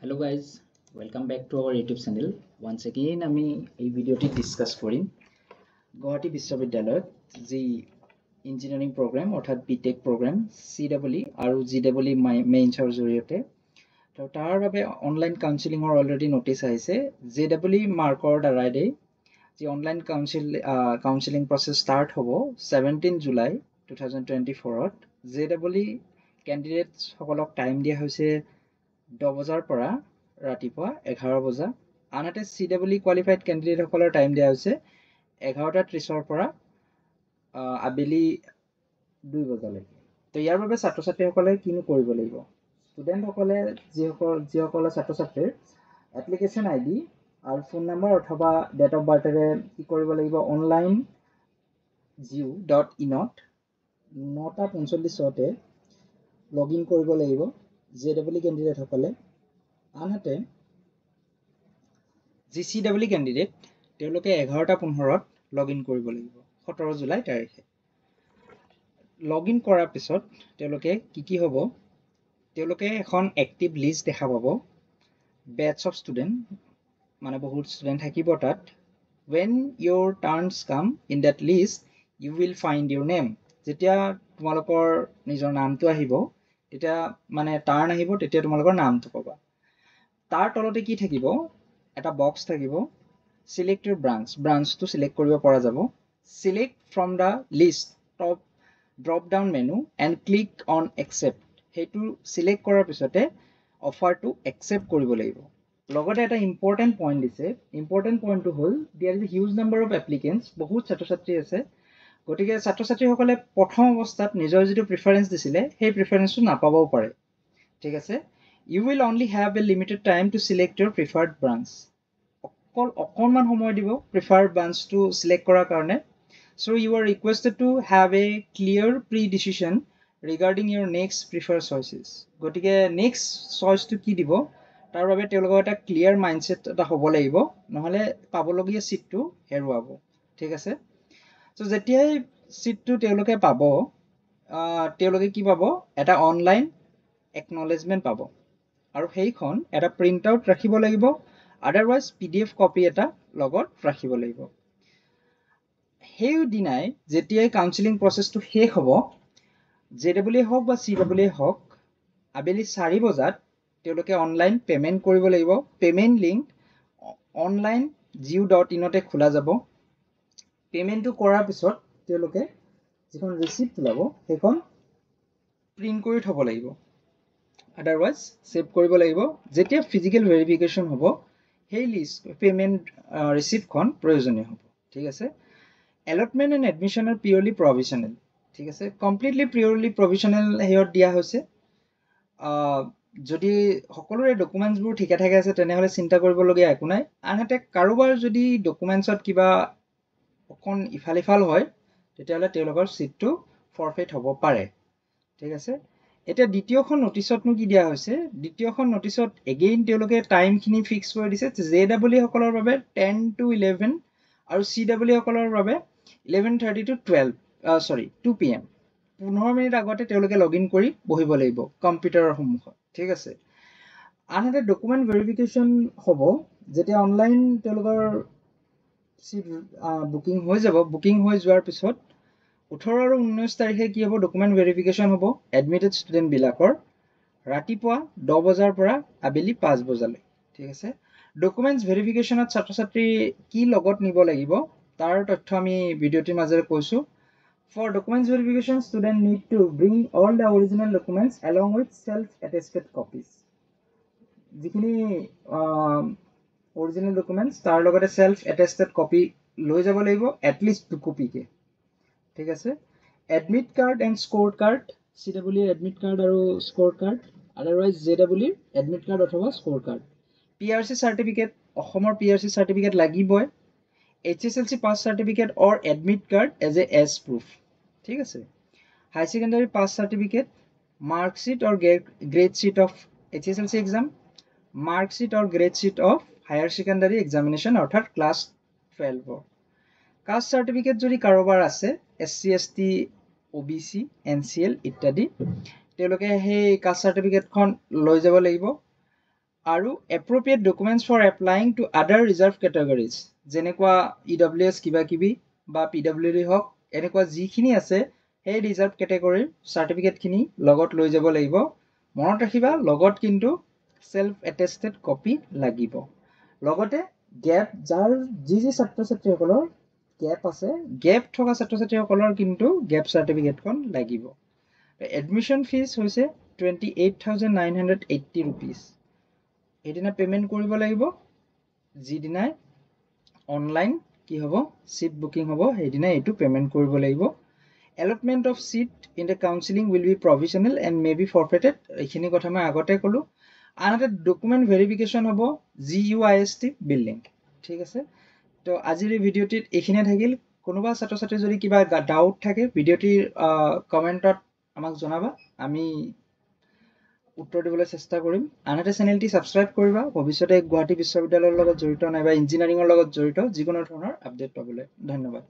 Hello guys, welcome back to our YouTube channel. Once again আমি এই ভিডিওটি discuss কৰিম গুৱাহাটী বিশ্ববিদ্যালয়ত যি ইঞ্জিনিয়াৰিং প্ৰগ্ৰাম অৰ্থাৎ বিটেক প্ৰগ্ৰাম CEE আৰু GEE মেইনছৰ জৰিয়তে তো তাৰ বাবে অনলাইন কাউন্সেলিংৰ অলৰেডি নোটিছ আহিছে JEE মাৰ্কৰ দ্বাৰাই দেই যি অনলাইন কাউন্সেলিং প্ৰসেস ষ্টাৰ্ট হ'ব 17 জুলাই 2024 ত JEE ক্যান্ডিডেটস সকলক টাইম দিয়া হৈছে 10 বজাৰ পৰা ৰাতিপুৱা 11 বজা আনহাতে CEE কোৱালিফাইড ক্যান্ডিডেট সকলৰ টাইম দিয়া হৈছে 11:30 পৰা আবেলি 2 বজালৈকে তো ইয়াৰ বাবে ছাত্ৰ ছাত্ৰীসকলে কিনো কৰিব লাগিব ষ্টুডেন্ট সকলে যিসকল ছাত্ৰ ছাত্ৰীৰ এপ্লিকেশন আইডি আৰু ফোন নম্বৰ অথবা ডেট অফ বাৰ্থৰে কি কৰিব লাগিব অনলাইন jiu.in ত 9:45 তে লগইন কৰিব লাগিব JEE ক্যান্ডিডেট সকলে আনহাতে CEE ক্যান্ডিডেট তেওঁলোকে 11:15 ত লগইন কৰিব লাগিব 17 জুলাই তাৰিখে লগইন কৰাৰ পিছত তেওঁলোকে কি হ'ব তেওঁলোকে এখন এক্টিভ লিষ্ট দেখা পাব batch of student মানে বহুত ষ্টুডেন্ট থাকিব তাত when your turns come in that list you will find your name যেতিয়া তোমালোকৰ নিজৰ নামটো আহিব তেতিয়া মানে টাৰ্ন আহিব তেতিয়া তোমালোকৰ নামটো পাবা তাৰ তলতে কি থাকিব এটা বক্স থাকিব select your branch to select কৰিব পৰা যাব select from the list top drop down menu and click on accept হেতু select কৰাৰ পিছতে offer to accept কৰিব লাগিব লগতে এটা ইম্পৰ্টেন্ট পইণ্ট দিছে ইম্পৰ্টেন্ট পইণ্টটো হ'ল there is a huge number of applicants বহুত ছাত্ৰ ছাত্ৰী আছে গতিকে ছাত্ৰ ছাত্ৰীসকলে প্ৰথম অৱস্থাত নিজৰ যেটো প্ৰিফাৰেন্স দিছিলে সেই প্ৰিফাৰেন্সটো নাপাবও পাৰে ঠিক আছে you will only have a limited time to select your preferred branch অকণমান সময় দিব preferred branch to select কৰাৰ কাৰণে so you are requested to have a clear pre-decision regarding your next preferred choices গতিকে next choice to কি দিব তাৰ বাবে তেওঁলোকৰ এটা ক্লিয়াৰ মাইন্ডসেট এটা হ'ব লাগিব নহলে পাবলগীয়া সিটটো হেৰুৱাব ঠিক আছে সো যেতিয়াই সিটটো তেওঁলোকে পাব তেওঁলোকে কি পাব এটা অনলাইন একনলেজমেন্ট পাব আৰু সেইখন এটা প্ৰিন্ট আউট ৰাখিব লাগিব আদাৰৱাইজ PDF কপি এটা লগত ৰাখিব লাগিব সেই দিনাই যেতিয়াই কাউন্সেলিং প্ৰসেসটো শেষ হ'ব JEE হওক বা CEE হওক আবেলি 4 বজাত তেওঁলোকে অনলাইন পেমেন্ট কৰিব লাগিব পেমেন্ট লিংক অনলাইন jiu.in তে খোলা যাব পেমেন্টটো কৰাৰ পিছত তেওঁলোকে যিখন ৰিসিপ্ট লাব সেইখন প্ৰিন্ট কৰি থব লাগিব আদাৰৱাইজ সেভ কৰিব লাগিব যেতিয়া ফিজিক্যাল ভেৰিফিকেশন হ'ব সেই লিষ্ট পেমেন্ট ৰিসিপ্টখন প্ৰয়োজনীয় হ'ব ঠিক আছে allotment and admission are purely provisional ঠিক আছে completely purely provisional হেয়ত দিয়া হৈছে যদি সকলোৰে ডকুমেন্টছবোৰ ঠিকে থাকে আছে তেনেহলে চিন্তা কৰিবলগীয়া একো নাই আনহাতে কাৰোবাৰ যদি ডকুমেন্টছত কিবা অকন ইফালিফাল হয় তেতিয়াহলে তেওঁলোকৰ সিটটো ফৰফিট হ'ব পাৰে ঠিক আছে এটা দ্বিতীয়খন নোটিছত কি দিয়া হৈছে দ্বিতীয়খন নোটিছত এগেইন তেওঁলোকে টাইম খিনি ফিক্স কৰি দিছে JEE সকলৰ বাবে 10 to 11 আৰু CEE সকলৰ বাবে 11:30 to 2 PM 15 মিনিট আগতে তেওঁলোকে লগইন কৰি বহিব লাগিব কম্পিউটাৰৰ সন্মুখত ঠিক আছে আনহাতে ডকুমেন্ট ভেৰিফিকেশন হ'ব যেতিয়া অনলাইন তেওঁলোকৰ বুকিং হৈ যাব বুকিং হৈ যোৱাৰ পিছত 18 আৰু 19 তাৰিখে কি হ'ব ডকুমেন্ট ভেৰিফিকেশন হ'ব এডমিটেড ষ্টুডেন্ট বিলাকৰ ৰাতিপুৱা 10 বজাৰ পৰা আবেলি 5 বজালৈ ঠিক আছে ডকুমেন্টস ভেৰিফিকেশনত ছাত্ৰ ছাত্ৰী কি লগত নিব লাগিব তাৰ তথ্য আমি ভিডিওটিৰ মাজেৰে কৈছো for documents verification student need to bring all the original documents along with self attested copies যিখিনি original documents তাৰ লগতে self attested copy লৈ যাব লাগিব at least 2 copy কে ঠিক আছে admit card and score card CEE admit card আৰু score card otherwise JEE admit card অথবা score card PRC certificate অসমৰ PRC certificate লাগিবই HSLC pass certificate or admit card as proof ঠিক আছে high secondary pass certificate mark sheet or grade sheet of HSLC exam mark sheet or grade sheet of higher secondary examination অৰ্থাৎ class 12 caste certificate যদি কাৰোবাৰ আছে SC ST OBC NCL ইত্যাদি তেওঁলোকে সেই caste সাৰ্টিফিকেটখন লৈ যাব লাগিব আৰু appropriate documents for applying to other reserved categories যেনেকুৱা EWS কিবা কিবি বা PWD হওক এনেকুৱা যিখিনি আছে সেই ৰিজাৰ্ভ কেটেগৰীৰ চাৰ্টিফিকেটখিনি লগত লৈ যাব লাগিব মনত ৰাখিবা লগত কিন্তু সেলফ এটেষ্টেড কপি লাগিব লগতে গ্যাপ যাৰ যি ছাত্ৰ ছাত্ৰীসকলৰ গ্যাপ আছে গ্যাপ থকা ছাত্ৰ ছাত্ৰীসকলৰ কিন্তু গ্যাপ চাৰ্টিফিকেটখন লাগিব এডমিশন ফিজ হৈছে 28,980 rupees এদিনা পেমেন্ট কৰিব লাগিব যিদিনাই অনলাইন কি হ'ব সিট বুকিং হ'ব সেইদিনা এটো পেমেন্ট কৰিব লাগিব allotment of seat in the counseling will be provisional and may be forfeited এইখিনি কথা মই আগতে কলো আনহাতে ডকুমেন্ট ভেৰিফিকেশন হ'ব GUIST বিল্ডিং ঠিক আছে তো আজিৰ এই ভিডিওটিত এইখিনিয়ে থাকিল কোনোবা ছাত্ৰ ছাত্ৰী যদি কিবা ডাউট থাকে ভিডিওটিৰ কমেন্টত আমাক জনাবা আমি উত্তৰ দিবলৈ চেষ্টা কৰিম আনহাতে চেনেলটি সাবস্ক্ৰাইব কৰিবা ভৱিষ্যতে গুৱাহাটী বিশ্ববিদ্যালয়ৰ লগত জড়িত নাইবা ইঞ্জিনিয়াৰিংৰ লগত জড়িত যিকোনো ধৰণৰ আপডেট পাবলৈ ধন্যবাদ